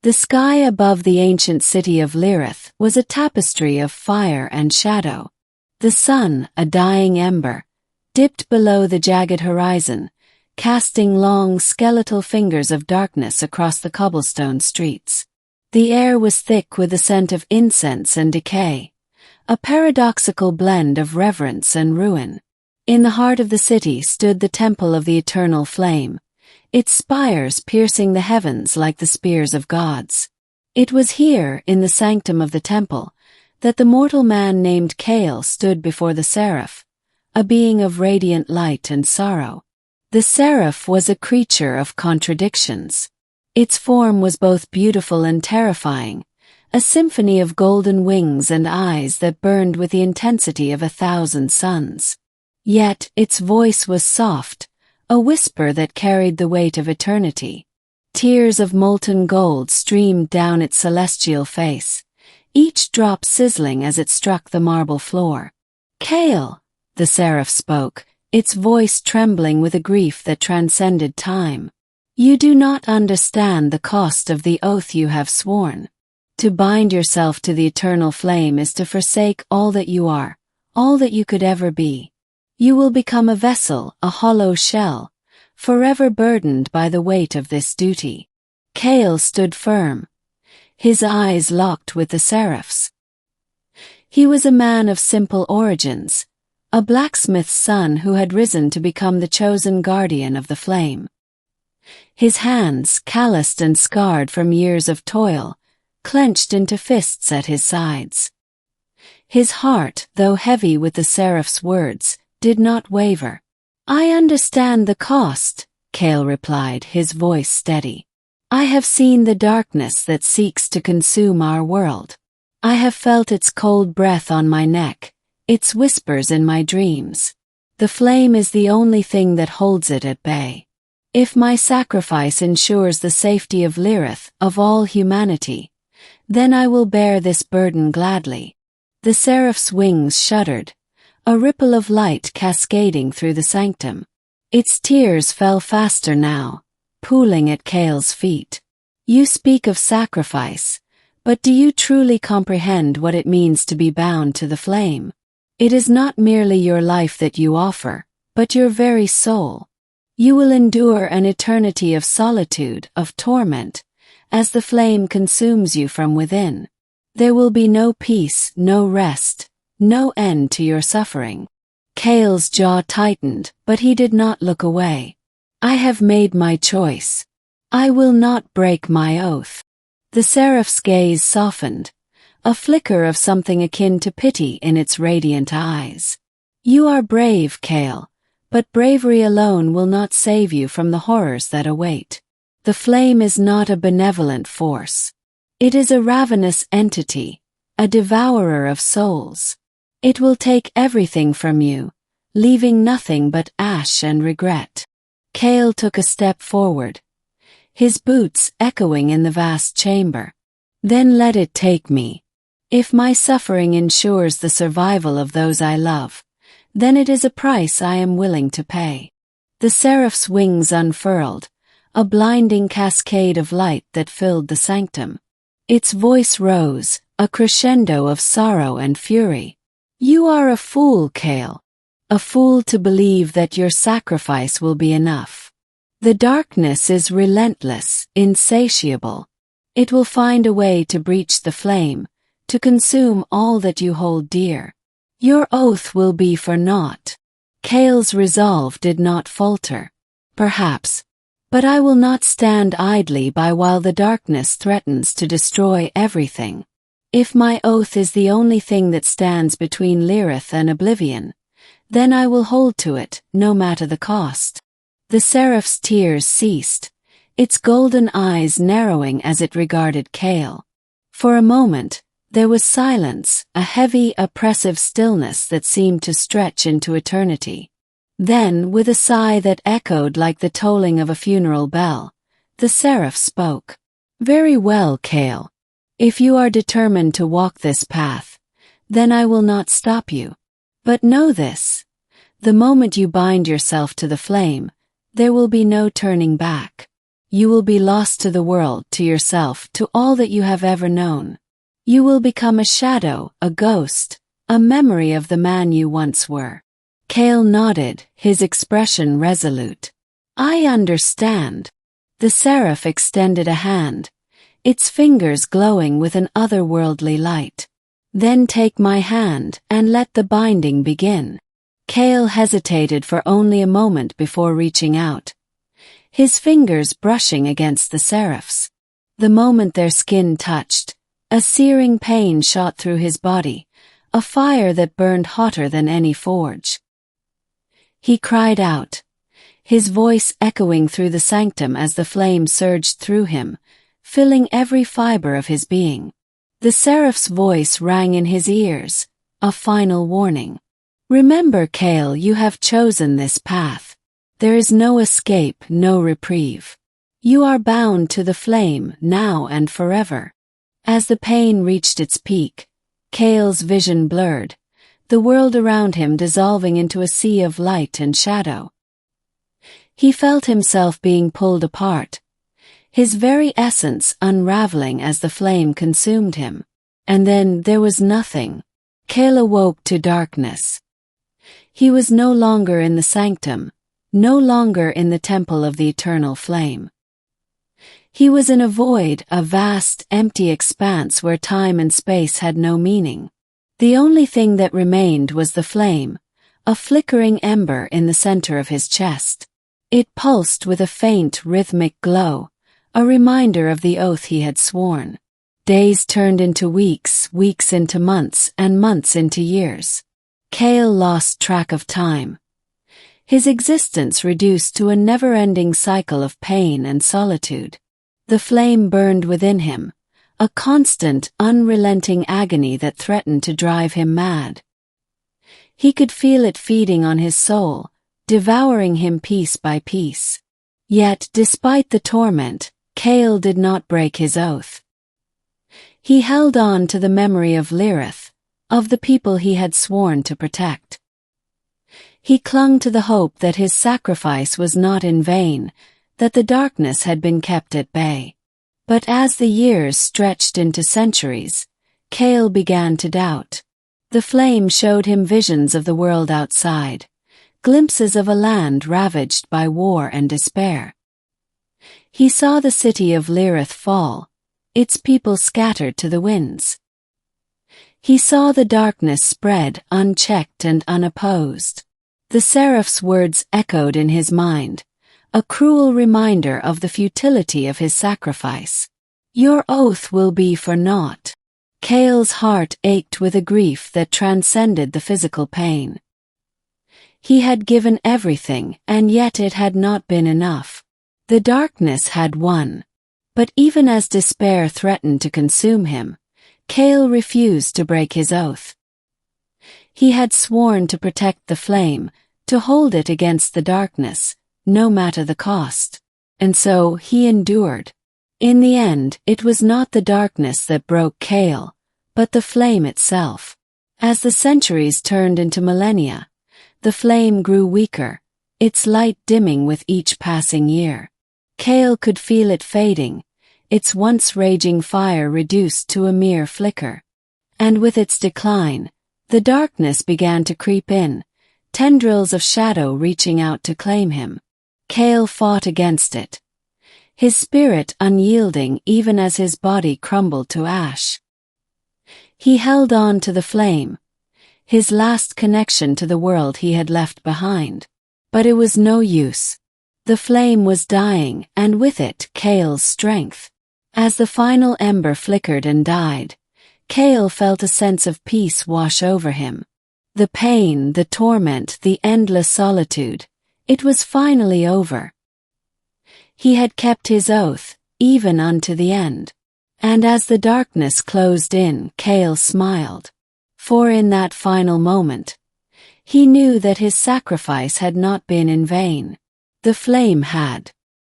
The sky above the ancient city of Lirith was a tapestry of fire and shadow. The sun, a dying ember, dipped below the jagged horizon, casting long skeletal fingers of darkness across the cobblestone streets. The air was thick with the scent of incense and decay, a paradoxical blend of reverence and ruin. In the heart of the city stood the Temple of the Eternal Flame, its spires piercing the heavens like the spears of gods. It was here, in the sanctum of the temple, that the mortal man named Kael stood before the Seraph, a being of radiant light and sorrow. The Seraph was a creature of contradictions. Its form was both beautiful and terrifying, a symphony of golden wings and eyes that burned with the intensity of 1,000 suns. Yet its voice was soft, a whisper that carried the weight of eternity. Tears of molten gold streamed down its celestial face, each drop sizzling as it struck the marble floor. "Kael," the Seraph spoke, its voice trembling with a grief that transcended time. "You do not understand the cost of the oath you have sworn. To bind yourself to the eternal flame is to forsake all that you are, all that you could ever be. You will become a vessel, a hollow shell, forever burdened by the weight of this duty." Kael stood firm, his eyes locked with the Seraph's. He was a man of simple origins, a blacksmith's son who had risen to become the chosen guardian of the flame. His hands, calloused and scarred from years of toil, clenched into fists at his sides. His heart, though heavy with the Seraph's words, did not waver. "I understand the cost," Kael replied, his voice steady. "I have seen the darkness that seeks to consume our world. I have felt its cold breath on my neck, its whispers in my dreams. The flame is the only thing that holds it at bay. If my sacrifice ensures the safety of Lirith, of all humanity, then I will bear this burden gladly." The Seraph's wings shuddered, a ripple of light cascading through the sanctum. Its tears fell faster now, pooling at Kael's feet. "You speak of sacrifice, but do you truly comprehend what it means to be bound to the flame? It is not merely your life that you offer, but your very soul. You will endure an eternity of solitude, of torment, as the flame consumes you from within. There will be no peace, no rest, no end to your suffering." Kael's jaw tightened, but he did not look away. "I have made my choice. I will not break my oath." The Seraph's gaze softened, a flicker of something akin to pity in its radiant eyes. "You are brave, Kael, but bravery alone will not save you from the horrors that await. The flame is not a benevolent force. It is a ravenous entity, a devourer of souls. It will take everything from you, leaving nothing but ash and regret." Kael took a step forward, his boots echoing in the vast chamber. "Then let it take me. If my suffering ensures the survival of those I love, then it is a price I am willing to pay." The Seraph's wings unfurled, a blinding cascade of light that filled the sanctum. Its voice rose, a crescendo of sorrow and fury. "You are a fool, Kael. A fool to believe that your sacrifice will be enough. The darkness is relentless, insatiable. It will find a way to breach the flame, to consume all that you hold dear. Your oath will be for naught." Kael's resolve did not falter. "Perhaps. But I will not stand idly by while the darkness threatens to destroy everything. If my oath is the only thing that stands between Lirith and oblivion, then I will hold to it, no matter the cost." The Seraph's tears ceased, its golden eyes narrowing as it regarded Kael. For a moment, there was silence, a heavy, oppressive stillness that seemed to stretch into eternity. Then, with a sigh that echoed like the tolling of a funeral bell, the Seraph spoke. "Very well, Kael. If you are determined to walk this path, then I will not stop you. But know this: the moment you bind yourself to the flame, there will be no turning back. You will be lost to the world, to yourself, to all that you have ever known. You will become a shadow, a ghost, a memory of the man you once were. Kael nodded, his expression resolute. I understand. The seraph extended a hand, its fingers glowing with an otherworldly light. Then take my hand and let the binding begin. Kael hesitated for only a moment before reaching out, his fingers brushing against the seraph's. The moment their skin touched, a searing pain shot through his body, a fire that burned hotter than any forge. He cried out, his voice echoing through the sanctum as the flame surged through him, filling every fiber of his being. The seraph's voice rang in his ears, a final warning. Remember, Kael, you have chosen this path. There is no escape, no reprieve. You are bound to the flame, now and forever. As the pain reached its peak, Kael's vision blurred, the world around him dissolving into a sea of light and shadow. He felt himself being pulled apart, his very essence unraveling as the flame consumed him. And then there was nothing. Kael awoke to darkness. He was no longer in the sanctum, no longer in the temple of the eternal flame. He was in a void, a vast, empty expanse where time and space had no meaning. The only thing that remained was the flame, a flickering ember in the center of his chest. It pulsed with a faint, rhythmic glow, a reminder of the oath he had sworn. Days turned into weeks, weeks into months, and months into years. Kael lost track of time. His existence reduced to a never-ending cycle of pain and solitude. The flame burned within him, a constant, unrelenting agony that threatened to drive him mad. He could feel it feeding on his soul, devouring him piece by piece. Yet, despite the torment, Kael did not break his oath. He held on to the memory of Lirith, of the people he had sworn to protect. He clung to the hope that his sacrifice was not in vain, that the darkness had been kept at bay. But as the years stretched into centuries, Kael began to doubt. The flame showed him visions of the world outside, glimpses of a land ravaged by war and despair. He saw the city of Lirith fall, its people scattered to the winds. He saw the darkness spread unchecked and unopposed. The seraph's words echoed in his mind, a cruel reminder of the futility of his sacrifice. Your oath will be for naught. Kael's heart ached with a grief that transcended the physical pain. He had given everything, and yet it had not been enough. The darkness had won. But even as despair threatened to consume him, Kael refused to break his oath. He had sworn to protect the flame, to hold it against the darkness, no matter the cost. And so he endured. In the end, it was not the darkness that broke Kael, but the flame itself. As the centuries turned into millennia, the flame grew weaker, its light dimming with each passing year. Kael could feel it fading, its once raging fire reduced to a mere flicker. And with its decline, the darkness began to creep in, tendrils of shadow reaching out to claim him. Kael fought against it, his spirit unyielding even as his body crumbled to ash. He held on to the flame, his last connection to the world he had left behind. But it was no use. The flame was dying, and with it, Kael's strength. As the final ember flickered and died, Kael felt a sense of peace wash over him. The pain, the torment, the endless solitude, it was finally over. He had kept his oath, even unto the end. And as the darkness closed in, Kael smiled. For in that final moment, he knew that his sacrifice had not been in vain. The flame had.